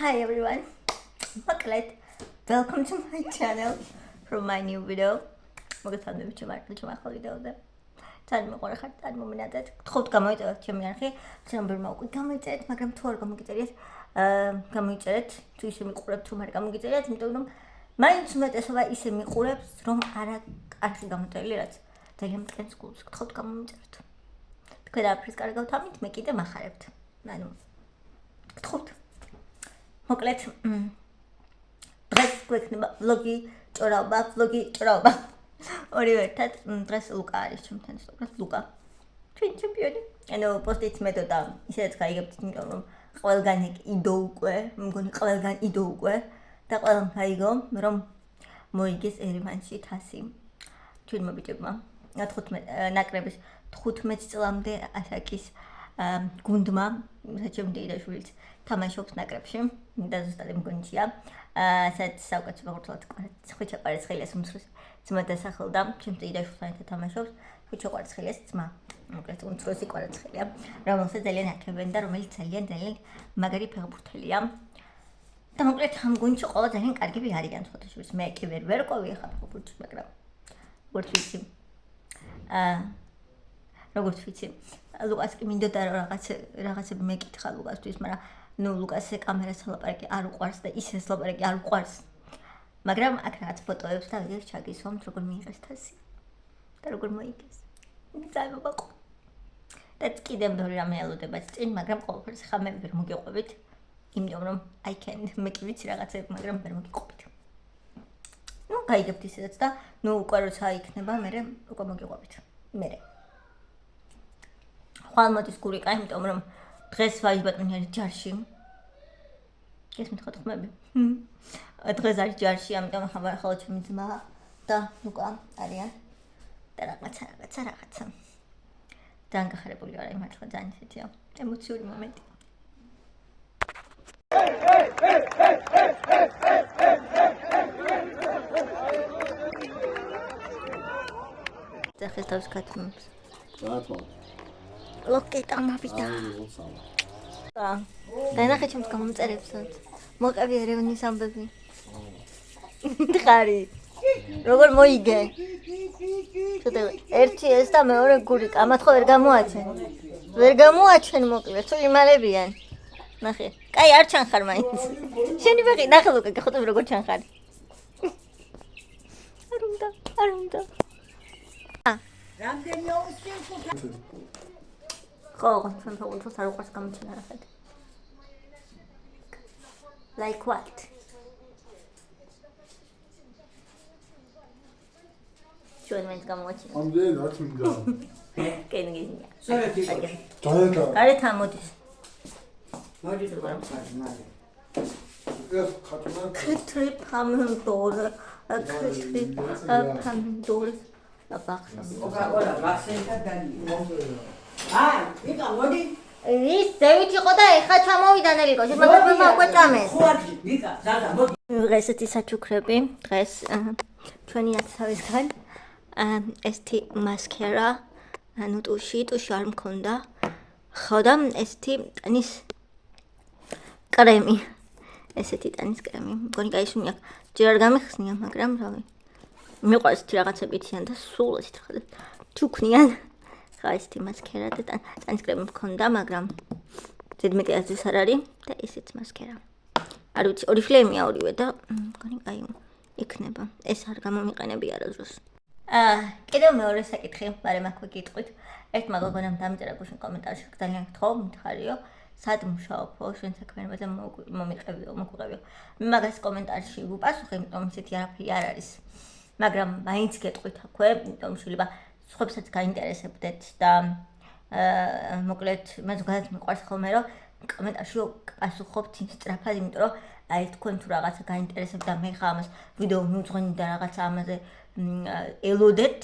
Hi everyone, welcome to my channel from my new video. მოგესალმებით ჩემ ახალ ვიდეოზე. ძალიან მოყვარხარ ხართ, ძალიან მომენადეთ. გთხოვთ გამოიწეროთ ჩემი არხი, ცნობერმა უკვე გამოიწერეთ, მაგრამ თუ არ გამოგიწერეთ, გამოიწერეთ, თუ ისე მიყურებთ, რომ არ გამოგიწერეთ, იმიტომ რომ მაინც უმეტესობა ისე მიყურებს, რომ არა არხი გამოწერილი, რაც ძალიან მტკენს გულს. გთხოვთ გამომიწეროთ. თქვენ არაფერს კარგავთ ამით, მე კიდე მახარებთ. ანუ გთხოვთ. მოკლედ დღეს გვექნება ვლოგი ჭორაობა. ორივე ერთად დღეს ლუკა არის ჩემთან სწორად ლუკა. ჩვენ ჩემპიონი. ანუ პოსტიც მეთოდა ისედაც გაიგებთ, იმიტომ რომ ყველგან იდო უკვე, მგონი ყველგან იდო უკვე და ყველამ გაიგო, რომ მოიგეს ერევანში თასი. ჩვენმა ბიჭებმა 15 ნაკრების 15 წლამდე ასაკის გუნდმა, საჩემ დეიდაშვილიც თამაშობს ნაკრებში და ზუსტად მგონია, სადაც საუკეთესო ფეხბურთელად ხვიჩა კვარაცხელიას უმცროს ძმა დასახელდა, ჩემ დეიდაშვილთან ერთად თამაშობს ხვიჩა კვარაცხელიას ძმა, მოკლედ უმცროსი კვარაცხელია, რომელსაც ძალიან აქებენ და რომელიც ძალიან მაგარი ფეხბურთელია. და მოკლედ ამ გუნდში ყველა ძალიან კარგები არიან, თქო, მე კი ვერ ყვევი ხა ფეხბურთს, მაგრამ როგორც ვიცი, ლუკას კი მინდოდა რომ რაღაცები მეკითხა ლუკასთვის, მაგრამ ნუ ლუკას კამერას ლაპარაკი არ უყვარს და ისეს ლაპარაკი არ უყვარს. მაგრამ აქ რაღაც ფოტოებს და ვიდეოს ჩაგისვამთ, როგორ მიიღეს თასი და როგორ მოიგეს. ძალიან მოგყვება. და კიდე მეორე რამე ელოდებათ წინ, მაგრამ ყოველთვის ხა მე ვერ მოგიყვებით, იმიტომ რომ მე კი ვიცი რაღაცები, მაგრამ ვერ მოგიყვებით. ნუ გაიგებთ ისედაც და ნუ უკვე როცა იქნება, მე უკვე მოგიყვებით. მე ხვალ მოდის გურიკა, იმიტომ რომ დღეს ვაიბატონი არის ჯარში. გესმით ხო ხმები? დღეს არის ჯარში, ამიტომ ახლა ჩემი ძმა და ლუკა არიან. და რაღაცა. ძალიან გახარებული ვარ, მართლა ძალიან ისეთია ემოციური მომენტი. ხეს თავს კათმობს. ლოკეტა მოვიდა. და ნახე ჩემს გამომწერებსაც. მოყევი ერევნის ამბები. ხარი. როგორ მოიგე? ცოტა ერთი ეს და მეორე გურიკა. ამათ ხო ვერ გამოაჩენ მოკლედ. თუ იმალებიან. ნახე. კაი არ ჩანხარ მაინც. შენი ვეღი ნახე ლუკა, გახოტებ როგორ ჩანხარ. არ უნდა. რამდენი აუსწრებს ხო, ჩვენ ფეხბურთს არ უყვარს გამოჩენა რაღაცა. Like what? ჩვენ მეც გამოჩენა. ამდენი რაც მინდა. კენგინია. დაეთა. გარეთ ამოდის. მოდის მაგრამ ეს ხატმა ქეთრი ფამდორ. აბახსა. ოკა ვახსენდა დანი. ვიკა მოდი. ის ზევით იყო და ეხა ჩამოვიდა ნელიკო, მაგრამ უკვე წამეს. ხო არის, ვიკა, ზადა მოდი. დღესეთი საჩუქრები, დღეს ჩვენი ნაცავისგან ესეთი მასკერა, ანუ ტუში არ მქონდა. ხო და ესეთი ტანის კრემი. ესეთი ტანის კრემი. მგონი გაისუნია. ჯერ არ გამიხსნია, მაგრამ რავი. მიყვარს რაღაცები იციან და სულ ესეთ ხალხად ჩუქნიან. ხა ესეთი მასკერა და ტანის კრემი მქონდა, მაგრამ ზედმეტი აზრის არ არის და ესეც მასკერა. არ ვიცი, ორი ფლემია ორივე და მგონი აი იქნება. ეს არ გამომიყენები არასდროს. კიდევ მეორე საკითხი, მაგრამ აქვე გიტყვით. ერთმა გოგონამ დამიწერა გუშინ კომენტარში, ძალიან გთხოვ, მითხარიო, სად მუშაობო, შენ საქმიანობაზე მოგვიყევიო. მე მაგას კომენტარში ვუპასუხე, იმიტომ ისეთი არაფერი არ არის. მაგრამ მაინც გეტყვით აქვე, იმიტომ შეიძლება სხვებსაც გაინტერესებდეთ და მოკლედ მე ზოგადად მიყვარს ხოლმე რომ კომენტარში პასუხობთ სწრაფად, იმიტომ რომ აი თქვენ თუ რაღაცა გაინტერესებთ და მე ხა ამას ვიდეო მივძღვენი და რაღაცა ამაზე ელოდეთ,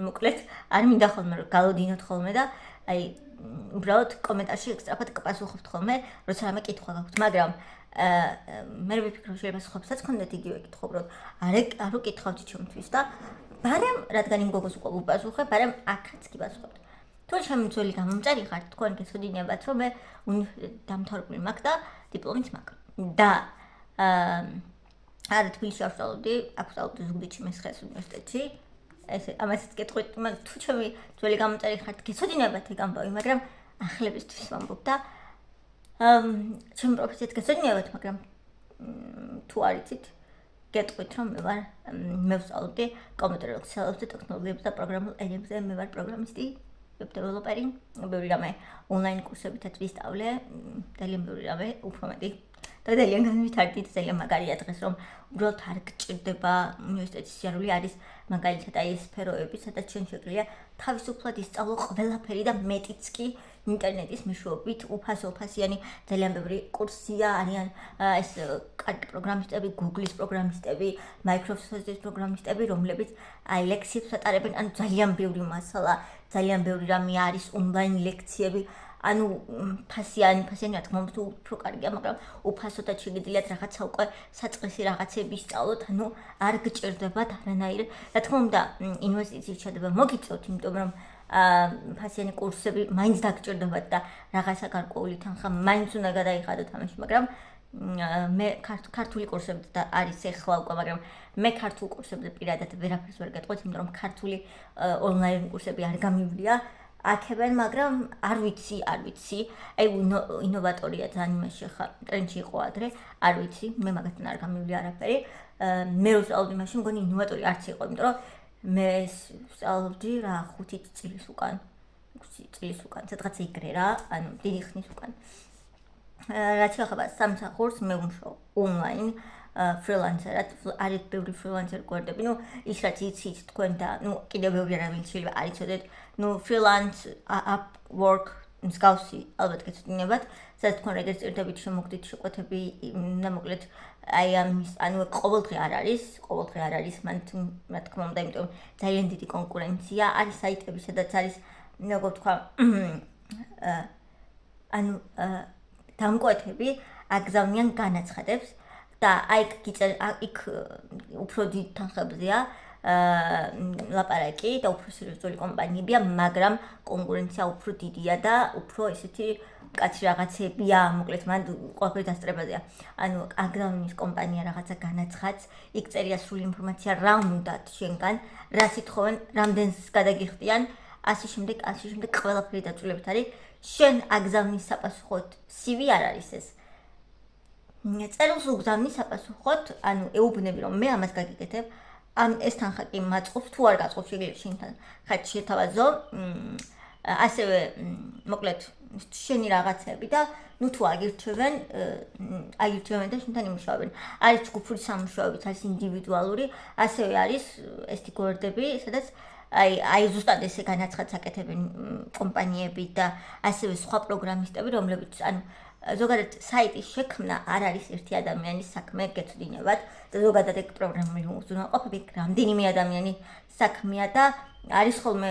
მოკლედ არ მინდა ხოლმე რომ გალოდინოთ ხოლმე და აი უბრალოდ კომენტარში სწრაფად პასუხობთ ხოლმე, როცა რამე კითხვა გაქვთ, მაგრამ მე ვიფიქრე რომ შეიძლება სხვებსაც ქონდეთ იგივე კითხვა, უბრალოდ არ უკითხავთ ჩემთვის და ბარემ რადგან იმ გოგოს უკვე ვუპასუხე, ბარემ აქაც კი პასუხობთ. თუ შემიძლია გამომწერი ხართ, თქვენ გესოდინებათ, რომ მე დამთავრებული მაქვს და დიპლომით მაქვს. და არა თბილისში ავსწავლობდი, აქ ვსწავლობდი ზუგდიდში მესხეთის უნივერსიტეტში. ესე ამასაც გეტყვით, თუ ჩემი ძველი გამოწერი ხართ, გეცოდინებათ ეგ ამბავი, მაგრამ ახლებისთვის ვამბობ და ჩემი პროფესიით გეცოდინებათ, მაგრამ თუ არ იცით, გეტყვით, რომ მე ვსწავლობდი კომპიუტერულ ქსელებზე, ტექნოლოგიებზე და პროგრამულ ენებზე, მე ვარ პროგრამისტი, ვებ დეველოპერი, ბევრი რამე ონლაინ კურსებითაც ვისწავლე, ძალიან ბევრი რამე, უფრო მეტი. და ძალიან განვითარდით, ძალიან მაგარია დღეს, რომ უბრალოდ არ გჭირდება უნივერსიტეტის სიარული არის მაგალითად აი ეს სფეროები, სადაც ჩვენ შეგვიძლია თავისუფლად ისწავლო ყველაფერი და მეტიც კი ინტერნეტის მეშვეობით უფასიანი ძალიან ბევრი კურსია, არიან ეს კარგი პროგრამისტები, Google-ის პროგრამისტები, Microsoft-ის პროგრამისტები, რომლებიც აი ლექციებს ატარებენ, ანუ ძალიან ბევრი მასალა, ძალიან ბევრი რამე არის ონლაინ ლექციები. ანუ ფასიანი რა თქმა უნდა უფრო კარგია, მაგრამ უფასოდაც შეგიძლიათ რაღაცა უკვე საწყისი რაღაცები ისწავლოთ, ანუ არ გჭირდებათ არანაირ. რა თქმა უნდა, ინვესტიციის ჩადება მოგიწევთ, იმიტომ რომ ფასიანი კურსები მაინც დაგჭირდებათ და რაღაცა გარკვეული თანხა მაინც უნდა გადაიხადოთ ამაში, მაგრამ მე ქართული კურსები და არის ეხლა უკვე, მაგრამ მე ქართულ კურსებზე პირადად ვერაფერს ვერ გეტყვით, იმიტომ რომ ქართული ონლაინ კურსები არ გამივლია. აქებენ, მაგრამ არ ვიცი, აი ინოვატორია ძალიან იმაში ხა ტრენდში იყო ადრე, არ ვიცი, მე მაგასთან არ გამივლია არაფერი. მე რო ვსწავლობდი მაშინ, მგონი ინოვატორი არც იყო, იმიტომ რომ მე ვსწავლობდი რა 5 წლის უკან, 6 წლის უკან, სადღაც იგრე რა, ანუ დიდი ხნის უკან. რაც შეეხება სამსახურს, მე ვმუშაობ ონლაინ. ფრილანსერად არის ბევრი ფრილანსერ გვერდები, ну ის რაც იცით თქვენ და ну კიდევ ბევრი რამე შეიძლება არ იცოდეთ, ну freelance Upwork მსგავსი ალბათ გეცოდინებათ, სადაც თქვენ რეგისტრირდებით, შემოგდით შეკვეთები, და მოკლედ აი ამის ანუ ყოველდღე არ არის, რა თქმა უნდა, იმიტომ ძალიან დიდი კონკურენცია, არის საიტები, სადაც არის, როგორ ვთქვა, ანუ დამკვეთები აგზავნიან განაცხადებს და იქ უფრო დიდ თანხებზეა ლაპარაკი და უფრო სერიოზული კომპანიებია, მაგრამ კონკურენცია უფრო დიდია და უფრო ესეთი კაცი რაღაცებია, მოკლედ მან ყველაფერი დასწრებაზეა. ანუ აგზავნის კომპანია რაღაცა განაცხადს, იქ წერია სრული ინფორმაცია რა უნდათ შენგან, რას ითხოვენ, რამდენს გადაგიხდიან, ასე შემდეგ ყველაფერი დაწვრილებით არის. შენ აგზავნის საპასუხოდ CV არ არის ეს. წერილს უგზავნის საპასუხოდ, ანუ ეუბნები რომ მე ამას გაგიკეთებ, ეს თანხა კი მაწყობს, თუ არ გაწყობს შეგიძლია შენთან ხართ შეთავაზო, ასევე მოკლედ შენი რაღაცები და ნუ თუ აგირჩევენ და შენთან იმუშავებენ. არის ჯგუფური სამუშაოებიც, არის ინდივიდუალური, ასევე არის ესეთი გვერდები, სადაც აი ზუსტად ესე განაცხადს აკეთებენ კომპანიები და ასევე სხვა პროგრამისტები, რომლებიც ანუ ზოგადად საიტის შექმნა არ არის ერთი ადამიანის საქმე, გეცოდინებათ და ზოგადად ეგ პროგრამული უზრუნველყოფები რამდენიმე ადამიანის საქმეა და არის ხოლმე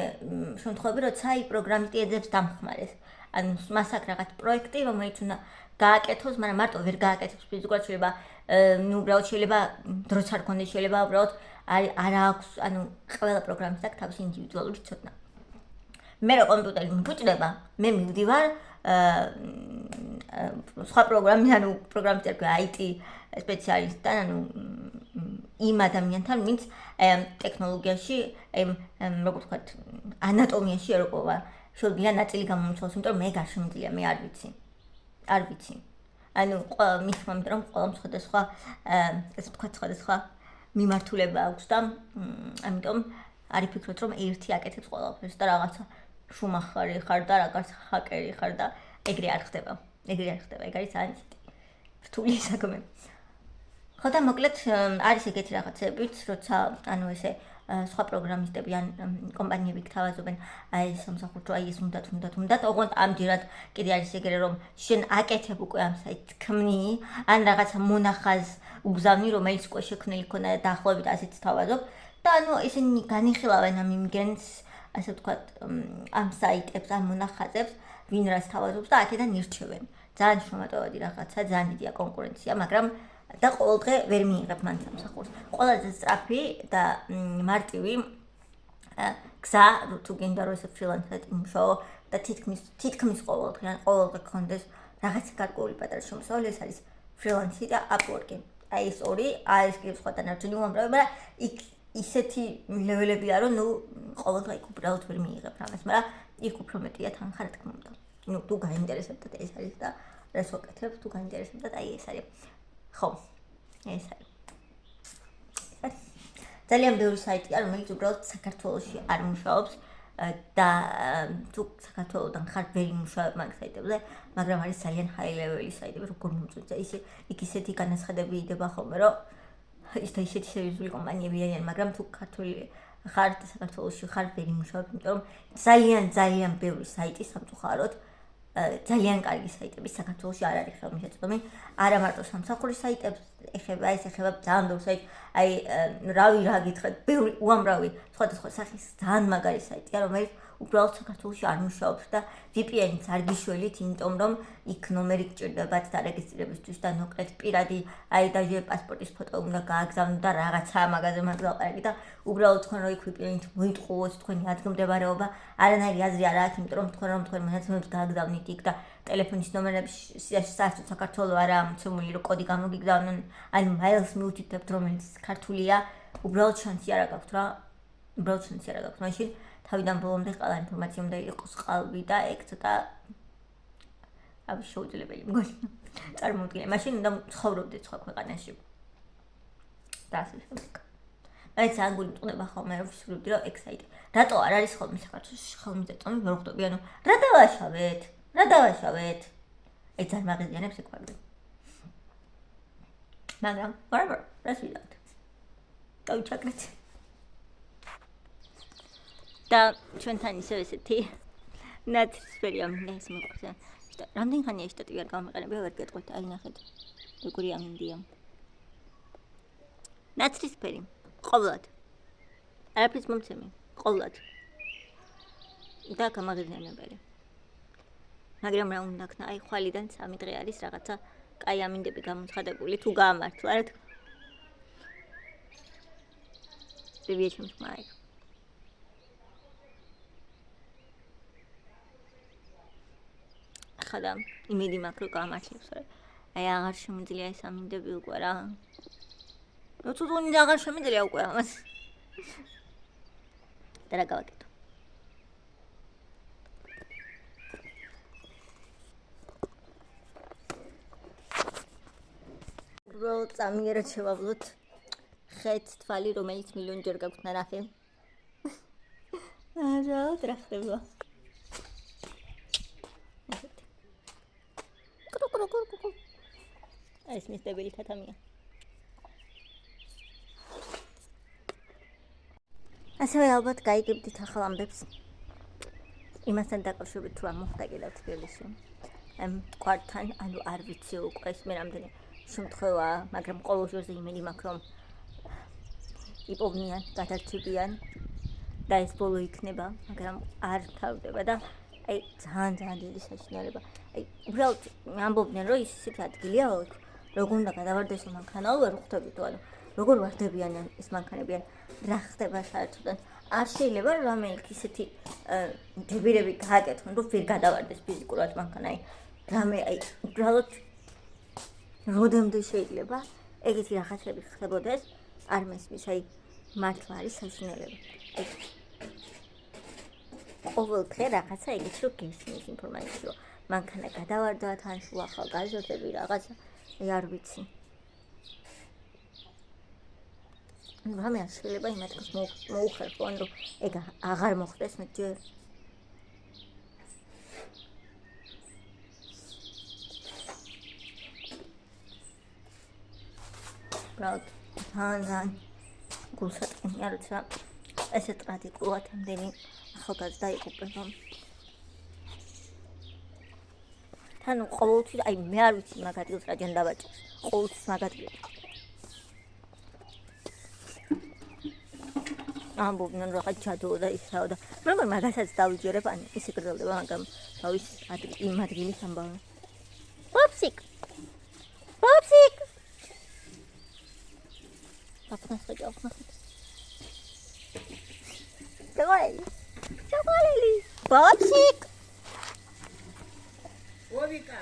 შემთხვევები, როცა აი პროგრამისტი ეძებს დამხმარეს. ანუ მას აქვს რაღაც პროექტი, რომელიც უნდა გააკეთოს, მაგრამ მარტო ვერ გააკეთებს ფიზიკურად, შეიძლება ნუ უბრალოდ შეიძლება დროც არ ქონდეს, შეიძლება უბრალოდ არ აქვს, ანუ ყველა პროგრამისტს აქვს თავისი ინდივიდუალური ცოდნა. მე რო კომპიუტერი მიბუჭდება, მე მივდივარ სხვა პროგრამისტთან, IT სპეციალისტთან, ანუ იმ ადამიანთან, ვინც ტექნოლოგიაში, როგორ ვთქვათ, ანატომიაში ერკვევა, შეუძლია ნაწილი გამომცვალოს, იმიტომ რომ მე არ შემიძლია, მე არ ვიცი. ანუ მithმა, რომ ყველა სხვადასხვა, ესე ვთქვათ, სხვადასხვა მიმართულება აქვს და ამიტომ არ იფიქროთ, რომ ერთი აკეთებს ყველაფერს და რაღაცა შუმახარი ხარ და რაღაც ჰაკერი ხარ და ეგრე არ ხდება. ეგ არის ძალიან რთული საქმე. ხო და მოკლედ არის ეგეთი რაღაცებიც, როცა ანუ ესე სხვა პროგრამისტები ან კომპანიები გთავაზობენ აი სამსახურს, აი ეს უნდათ, ოღონდ ამჯერად კიდე არის ეგრე რომ შენ აკეთებ უკვე ამ საიტს ქმნი, ან რაღაცა მონახაზ უგზავნი, რომელიც უკვე შექმნილი ქონა და დაახლოებით ასეც თავაზობ და ანუ ისინი განიხილავენ ამ იმგენს, ასე ვთქვათ, ამ საიტებს, ამ მონახაზებს, ვინ რას თავაზობს და აქედან ირჩევენ. ძალიან შრომატევადი რაღაცა, ძალიან დიდია კონკურენცია, მაგრამ და ყოველდღე ვერ მიიღებ მან სამსახურს. ყველაზე სწრაფი და მარტივი გზა, თუ გინდა რომ ესე ფრილანსად იმუშაო და თითქმის ყოველდღე გქონდეს რაღაც გარკვეული პატარა შემოსავალი, ეს არის ფრილანსი და Upwork-ი. აი ეს ორი, არის კიდევ სხვა დანარჩენი უამრავი, მაგრამ იქ ისეთი ლეველებია, რომ ნუ ყოველდღე იქ უბრალოდ ვერ მიიღებ რამეს, მაგრამ იქ უფრო მეტია თანხა, რა თქმა უნდა. ნუ თუ გაინტერესებდათ ეს არის და რას ვაკეთებ, თუ გაინტერესებდათ, აი ეს არის. ხო, ეს არის. ძალიან ბევრი საიტია, რომელიც უბრალოდ საქართველოში არ მუშაობს და თუ საქართველოდან ხარ ვერ იმუშავებ მაგ საიტებზე, მაგრამ არის ძალიან high level-ი საიტები, როგორ მომწონს ისე იქ ისეთი განაცხადები იდება ხოლმე, რომ ის და ისეთი სერიოზული კომპანიები არიან, მაგრამ თუ ქართული ხარ და საქართველოში ხარ ვერ იმუშავებ, იმიტომ რომ ძალიან ბევრი საიტი სამწუხაროდ ძალიან კარგი საიტები საქართველოში არ არის ხელმისაწვდომი, არა მარტო სამსახურის საიტებს ეხება, ეს ეხება ძალიან ბევრ საიტს, აი რა გითხრათ, ბევრი უამრავი სხვადასხვა სახის ძალიან მაგარი საიტია, რომელიც უბრალოდ საქართველოში არ მუშაობს და VPN-იც არ გიშველით, იმიტომ რომ იქ ნომერი გჭირდებათ დარეგისტრირებისთვის და ნოკლეთ პირადი, აი დაჟე პასპორტის ფოტო უნდა გააგზავნო და რაღაცა მაგაზე მაგალყარგი და უბრალოდ თქვენ რო იქ VPN-ით მოიტყუოთ თქვენი ადგილმდებარეობა, არანაირი აზრი არ აქვს, იმიტომ რომ თქვენ მონაცემებს გააგზავნით იქ და ტელეფონის ნომერების საერთოდ საქართველოს არა მოცემული რომ კოდი გამოგიგზავნონ, ან მაილს მიუთითებთ რომელიც ქართულია, უბრალოდ შანსი არ აქვს რა, მაშინ თავიდან ბოლომდე ყველა ინფორმაცია უნდა იყოს ყალბი და ეგ ცოტა შეუძლებელი მგონი წარმოუდგენელი. მაშინ უნდა ცხოვრობდეთ სხვა ქვეყანაში. და ასე შემდეგ. მაინც ძალიან გულწრფელდება ხოლმე რომ ვისურვებდი რომ ეგ საიტი. რატო არ არის ხოლმე საქართველოში ხელმისაწვდომი ვერ ხვდები, ანუ რა დავაშავეთ? ეს ძალიან მაღაზიანებს ეკვარები. მაგრამ whatever, რას ვიდავთ? დავიჩაგრეთ. და ჩვენთან ისევ ესეთი ნაცრისფერია მინდა ეს მოყვება. რამდენი ხანია შტატი არ გამიყენებია, ვერ გეტყვით, აი ნახეთ. როგორი ამინდია. ნაცრისფერი, ყოვლად. არაფრის მომცემი, ყოვლად. და გამაღიზიანებელი. მაგრამ რა უნდა ქნა, აი ხვალიდან 3 დღე არის რაღაცა კაი ამინდები გამოცხადებული, თუ გაამართლა, რა თქმა უნდა. პრევიეჩემს მაი. ხადა იმედი მაქვს რომ გამართლებს, აი აღარ შემიძლია ეს ამინდები უკვე რა. ნუ თუ აღარ შემიძლია უკვე ამას. და რა გავაკეთო? უბრალოდ წამიერად შევავლოთ ხეთ თვალი, რომელიც მილიონჯერ გაქვთ ნანახი. რა ხდება? ეს მისდებელი თათამია. ასევე ალბათ გაიგებდით ახალ ამბებს. იმასთან დაკავშირებით თუ არ მოხდა კიდევ თბილისში. მტკვართან, ანუ არ ვიცი უკვე ეს მე რამდენი შემთხვევაა, მაგრამ ყოველ ჯერზე იმედი მაქვს რომ იპოვნიან, გადარჩებიან და ეს ბოლო იქნება, მაგრამ არ თავდება და აი ძალიან დიდი საშინელება. აი უბრალოდ ამბობდნენ რომ ისეთი ადგილია როგორ უნდა გადავარდესო მანქანაო ვერ ხვდებით თუ ანუ როგორ ვარდებიან ეს მანქანები ან რა ხდება საერთოდ არ შეიძლება რომ რამე ისეთი დებირები გააკეთონ რომ ვერ გადავარდეს ფიზიკურად მანქანა აი რამე აი უბრალოდ როდემდე შეიძლება ეგეთი რაღაცები ხდებოდეს არ მესმის აი მართლა არის საშინელება აი ყოველ დღე რაღაცა ეგეთი რომ გესმის ინფორმაცია რომ მანქანა გადავარდა თან შუა ხალ გაზეთები რაღაცა აი არ ვიცი რამე არ შეიძლება იმათქოს მოუხერხო ან რომ ეგ აღარ მოხდეს მე ჯერ ბრალოდ თან გულსატკინია როცა ესე ტრადიკულად ამდენი ახალგაზრდა იყופება თან ყოველთვის აი მე არ ვიცი მაგ ადგილს რა ჯან დავაჭერს ყოველთვის მაგ ადგილს ამბობდნენ რაღაც ჩადო და ისაო და მაგრამ მაგასაც დავიჯერებ ან ისე გრძელდება მაგრამ თავის იმ ადგილის ამბავი პოპსიკ Chocolate. Popsicle. Ovika.